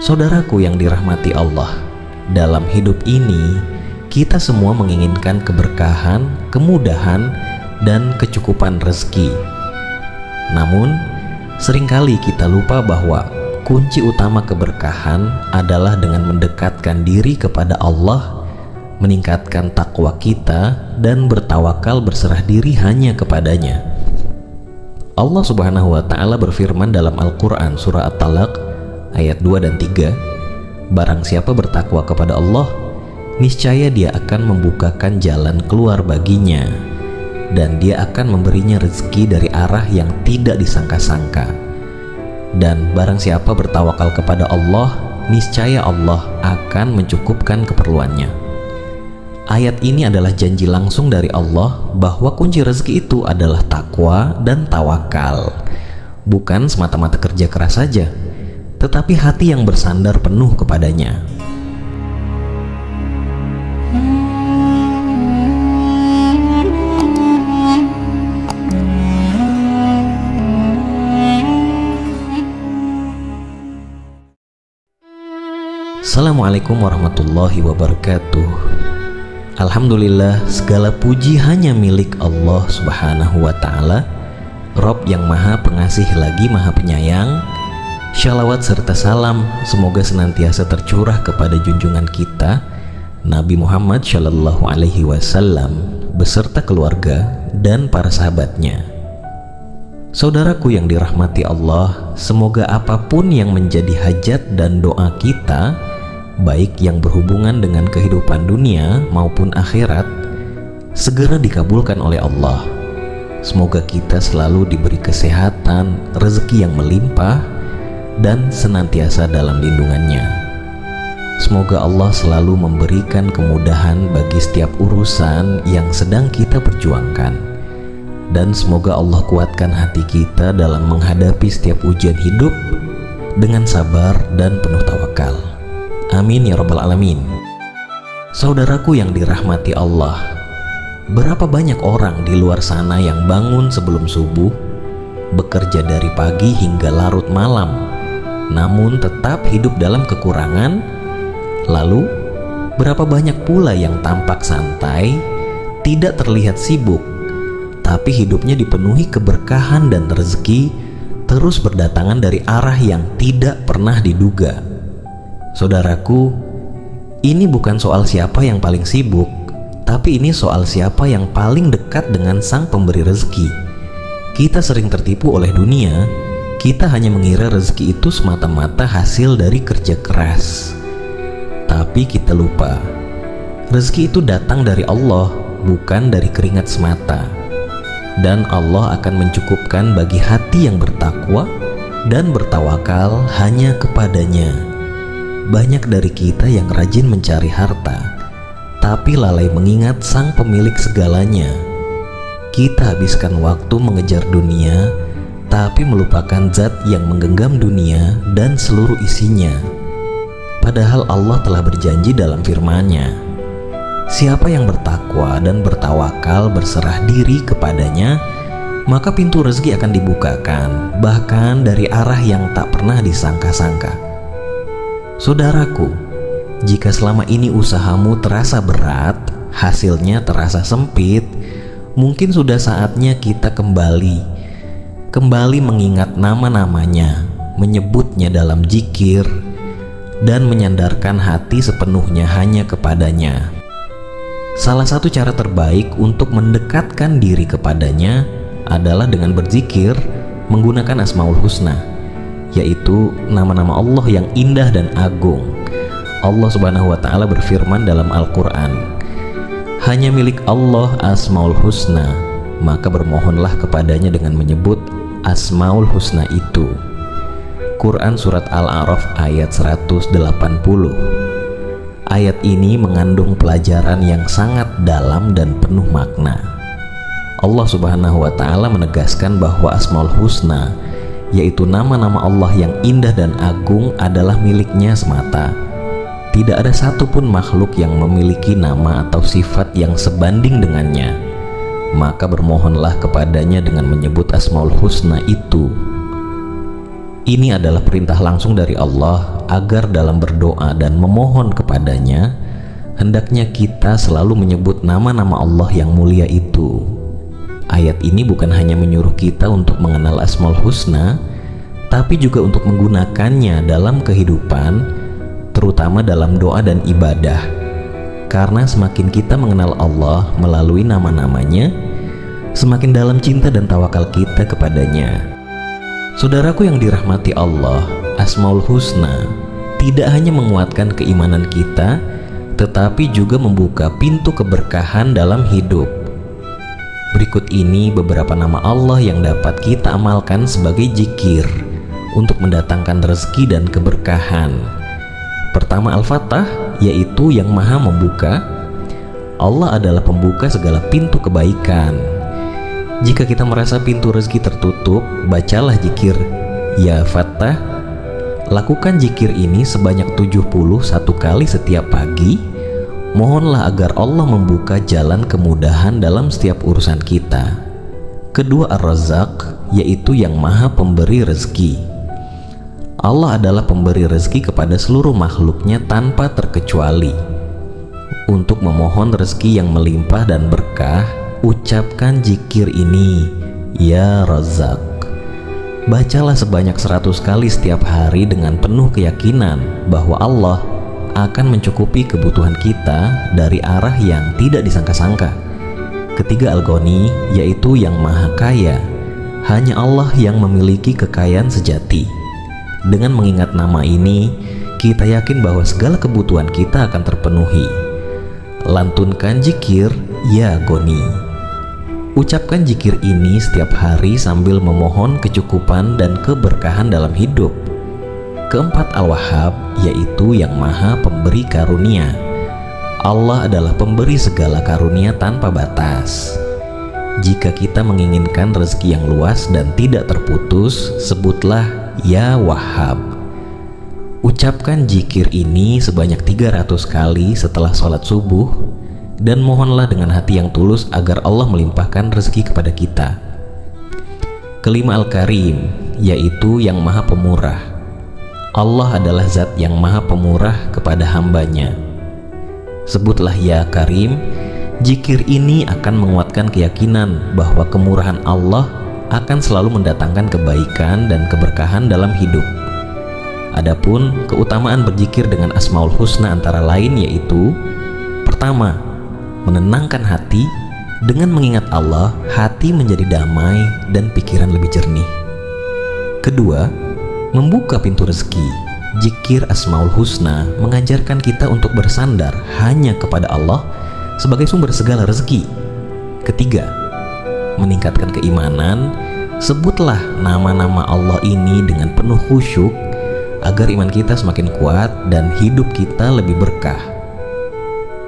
Saudaraku yang dirahmati Allah, dalam hidup ini kita semua menginginkan keberkahan, kemudahan, dan kecukupan rezeki. Namun, seringkali kita lupa bahwa kunci utama keberkahan adalah dengan mendekatkan diri kepada Allah, meningkatkan takwa kita, dan bertawakal berserah diri hanya kepadanya. Allah Subhanahu wa Ta'ala berfirman dalam Al-Quran surah At-Talaq ayat 2 dan 3, barang siapa bertakwa kepada Allah, niscaya Dia akan membukakan jalan keluar baginya, dan Dia akan memberinya rezeki dari arah yang tidak disangka-sangka. Dan barang siapa bertawakal kepada Allah, niscaya Allah akan mencukupkan keperluannya. Ayat ini adalah janji langsung dari Allah bahwa kunci rezeki itu adalah takwa dan tawakal. Bukan semata-mata kerja keras saja, tetapi hati yang bersandar penuh kepadanya. Assalamualaikum warahmatullahi wabarakatuh. Alhamdulillah, segala puji hanya milik Allah Subhanahu wa Ta'ala, Rob yang maha pengasih lagi maha penyayang. Shalawat serta salam semoga senantiasa tercurah kepada junjungan kita Nabi Muhammad Shallallahu Alaihi Wasallam beserta keluarga dan para sahabatnya. Saudaraku yang dirahmati Allah, semoga apapun yang menjadi hajat dan doa kita, baik yang berhubungan dengan kehidupan dunia maupun akhirat, segera dikabulkan oleh Allah. Semoga kita selalu diberi kesehatan, rezeki yang melimpah, dan senantiasa dalam lindungannya. Semoga Allah selalu memberikan kemudahan bagi setiap urusan yang sedang kita perjuangkan, dan semoga Allah kuatkan hati kita dalam menghadapi setiap ujian hidup dengan sabar dan penuh tawakal. Amin ya rabbal alamin. Saudaraku yang dirahmati Allah, berapa banyak orang di luar sana yang bangun sebelum subuh, bekerja dari pagi hingga larut malam, namun tetap hidup dalam kekurangan. Lalu, berapa banyak pula yang tampak santai, tidak terlihat sibuk, tapi hidupnya dipenuhi keberkahan dan rezeki terus berdatangan dari arah yang tidak pernah diduga. Saudaraku, ini bukan soal siapa yang paling sibuk, tapi ini soal siapa yang paling dekat dengan Sang Pemberi rezeki. Kita sering tertipu oleh dunia. Kita hanya mengira rezeki itu semata-mata hasil dari kerja keras. Tapi kita lupa, rezeki itu datang dari Allah, bukan dari keringat semata. Dan Allah akan mencukupkan bagi hati yang bertakwa dan bertawakal hanya kepadanya. Banyak dari kita yang rajin mencari harta, tapi lalai mengingat Sang Pemilik segalanya. Kita habiskan waktu mengejar dunia, tapi melupakan zat yang menggenggam dunia dan seluruh isinya. Padahal Allah telah berjanji dalam firman-Nya, siapa yang bertakwa dan bertawakal berserah diri kepadanya, maka pintu rezeki akan dibukakan, bahkan dari arah yang tak pernah disangka-sangka. Saudaraku, jika selama ini usahamu terasa berat, hasilnya terasa sempit, mungkin sudah saatnya kita kembali mengingat nama-namanya, menyebutnya dalam zikir, dan menyandarkan hati sepenuhnya hanya kepadanya. Salah satu cara terbaik untuk mendekatkan diri kepadanya adalah dengan berzikir menggunakan Asmaul Husna, yaitu nama-nama Allah yang indah dan agung. Allah Subhanahu wa Ta'ala berfirman dalam Al-Quran, hanya milik Allah Asmaul Husna, maka bermohonlah kepadanya dengan menyebut Asmaul Husna itu. Quran Surat Al-A'raf ayat 180. Ayat ini mengandung pelajaran yang sangat dalam dan penuh makna. Allah Subhanahu wa Ta'ala menegaskan bahwa Asmaul Husna, yaitu nama-nama Allah yang indah dan agung, adalah miliknya semata. Tidak ada satupun makhluk yang memiliki nama atau sifat yang sebanding dengannya. Maka bermohonlah kepadanya dengan menyebut Asmaul Husna itu. Ini adalah perintah langsung dari Allah agar dalam berdoa dan memohon kepadanya, hendaknya kita selalu menyebut nama-nama Allah yang mulia itu. Ayat ini bukan hanya menyuruh kita untuk mengenal Asmaul Husna, tapi juga untuk menggunakannya dalam kehidupan, terutama dalam doa dan ibadah. Karena semakin kita mengenal Allah melalui nama-namanya, semakin dalam cinta dan tawakal kita kepadanya. Saudaraku yang dirahmati Allah, Asmaul Husna tidak hanya menguatkan keimanan kita, tetapi juga membuka pintu keberkahan dalam hidup. Berikut ini beberapa nama Allah yang dapat kita amalkan sebagai zikir untuk mendatangkan rezeki dan keberkahan. Pertama, Al-Fattah, yaitu yang maha membuka. Allah adalah pembuka segala pintu kebaikan. Jika kita merasa pintu rezeki tertutup, bacalah zikir Ya Fattah. Lakukan zikir ini sebanyak 71 kali setiap pagi. Mohonlah agar Allah membuka jalan kemudahan dalam setiap urusan kita. Kedua, Ar-Razzaq, yaitu yang maha pemberi rezeki. Allah adalah pemberi rezeki kepada seluruh makhluknya tanpa terkecuali. Untuk memohon rezeki yang melimpah dan berkah, ucapkan zikir ini, Ya Razzaq. Bacalah sebanyak 100 kali setiap hari dengan penuh keyakinan bahwa Allah akan mencukupi kebutuhan kita dari arah yang tidak disangka-sangka. Ketiga, Al-Ghani, yaitu yang maha kaya. Hanya Allah yang memiliki kekayaan sejati. Dengan mengingat nama ini, kita yakin bahwa segala kebutuhan kita akan terpenuhi. Lantunkan zikir Ya Ghani. Ucapkan zikir ini setiap hari sambil memohon kecukupan dan keberkahan dalam hidup. Keempat, Al-Wahhab, yaitu yang maha pemberi karunia. Allah adalah pemberi segala karunia tanpa batas. Jika kita menginginkan rezeki yang luas dan tidak terputus, sebutlah Ya Wahhab. Ucapkan zikir ini sebanyak 300 kali setelah sholat subuh, dan mohonlah dengan hati yang tulus agar Allah melimpahkan rezeki kepada kita. Kelima, Al-Karim, yaitu yang maha pemurah. Allah adalah zat yang maha pemurah kepada hambanya. Sebutlah Ya Karim. Zikir ini akan menguatkan keyakinan bahwa kemurahan Allah akan selalu mendatangkan kebaikan dan keberkahan dalam hidup. Adapun keutamaan berzikir dengan Asmaul Husna antara lain yaitu: pertama, menenangkan hati. Dengan mengingat Allah, hati menjadi damai dan pikiran lebih jernih. Kedua, membuka pintu rezeki. Zikir Asmaul Husna mengajarkan kita untuk bersandar hanya kepada Allah sebagai sumber segala rezeki. Ketiga, meningkatkan keimanan. Sebutlah nama-nama Allah ini dengan penuh khusyuk agar iman kita semakin kuat dan hidup kita lebih berkah.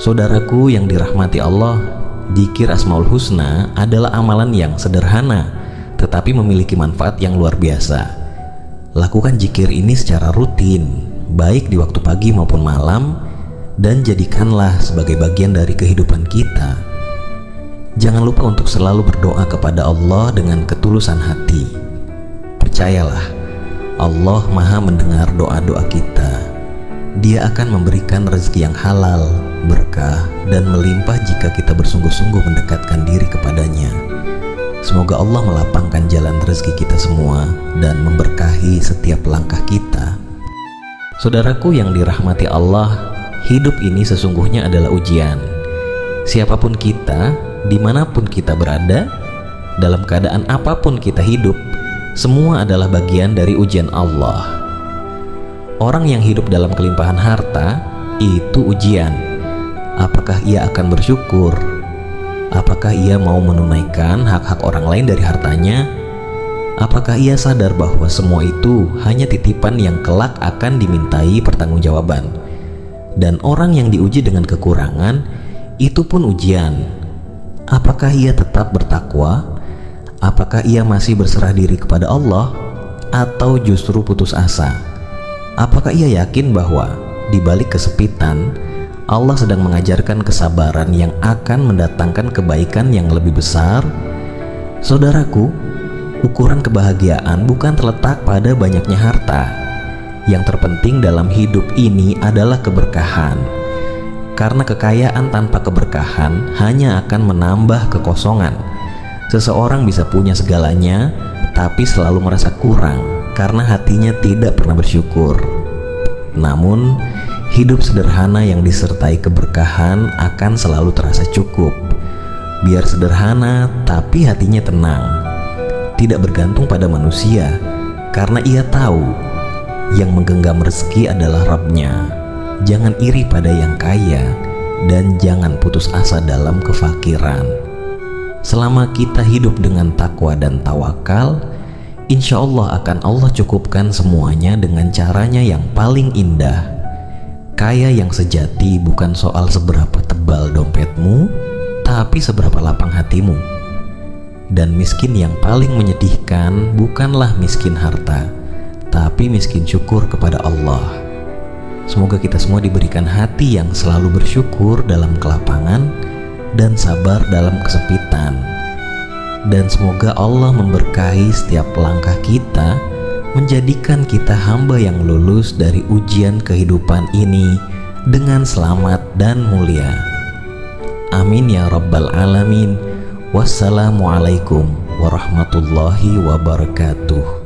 Saudaraku yang dirahmati Allah, zikir Asmaul Husna adalah amalan yang sederhana tetapi memiliki manfaat yang luar biasa. Lakukan zikir ini secara rutin, baik di waktu pagi maupun malam, dan jadikanlah sebagai bagian dari kehidupan kita. Jangan lupa untuk selalu berdoa kepada Allah dengan ketulusan hati. Percayalah, Allah maha mendengar doa-doa kita. Dia akan memberikan rezeki yang halal, berkah, dan melimpah jika kita bersungguh-sungguh mendekatkan diri kepadanya. Semoga Allah melapangkan jalan rezeki kita semua dan memberkahi setiap langkah kita. Saudaraku yang dirahmati Allah, hidup ini sesungguhnya adalah ujian. Siapapun kita, dimanapun kita berada, dalam keadaan apapun kita hidup, semua adalah bagian dari ujian Allah. Orang yang hidup dalam kelimpahan harta, itu ujian. Apakah ia akan bersyukur? Apakah ia mau menunaikan hak-hak orang lain dari hartanya? Apakah ia sadar bahwa semua itu hanya titipan yang kelak akan dimintai pertanggungjawaban? Dan orang yang diuji dengan kekurangan, itu pun ujian. Apakah ia tetap bertakwa? Apakah ia masih berserah diri kepada Allah? Atau justru putus asa? Apakah ia yakin bahwa di balik kesepitan, Allah sedang mengajarkan kesabaran yang akan mendatangkan kebaikan yang lebih besar? Saudaraku, ukuran kebahagiaan bukan terletak pada banyaknya harta. yang terpenting dalam hidup ini adalah keberkahan. Karena kekayaan tanpa keberkahan hanya akan menambah kekosongan. Seseorang bisa punya segalanya, tapi selalu merasa kurang karena hatinya tidak pernah bersyukur. Namun, hidup sederhana yang disertai keberkahan akan selalu terasa cukup. Biar sederhana, tapi hatinya tenang. Tidak bergantung pada manusia, karena ia tahu yang menggenggam rezeki adalah Rabb-Nya. Jangan iri pada yang kaya, dan jangan putus asa dalam kefakiran. Selama kita hidup dengan takwa dan tawakal, insya Allah akan Allah cukupkan semuanya dengan caranya yang paling indah. Kaya yang sejati bukan soal seberapa tebal dompetmu, tapi seberapa lapang hatimu. Dan miskin yang paling menyedihkan bukanlah miskin harta, tapi miskin syukur kepada Allah. Semoga kita semua diberikan hati yang selalu bersyukur dalam kelapangan dan sabar dalam kesepitan. Dan semoga Allah memberkahi setiap langkah kita, menjadikan kita hamba yang lulus dari ujian kehidupan ini dengan selamat dan mulia. Amin ya rabbal alamin. Wassalamualaikum warahmatullahi wabarakatuh.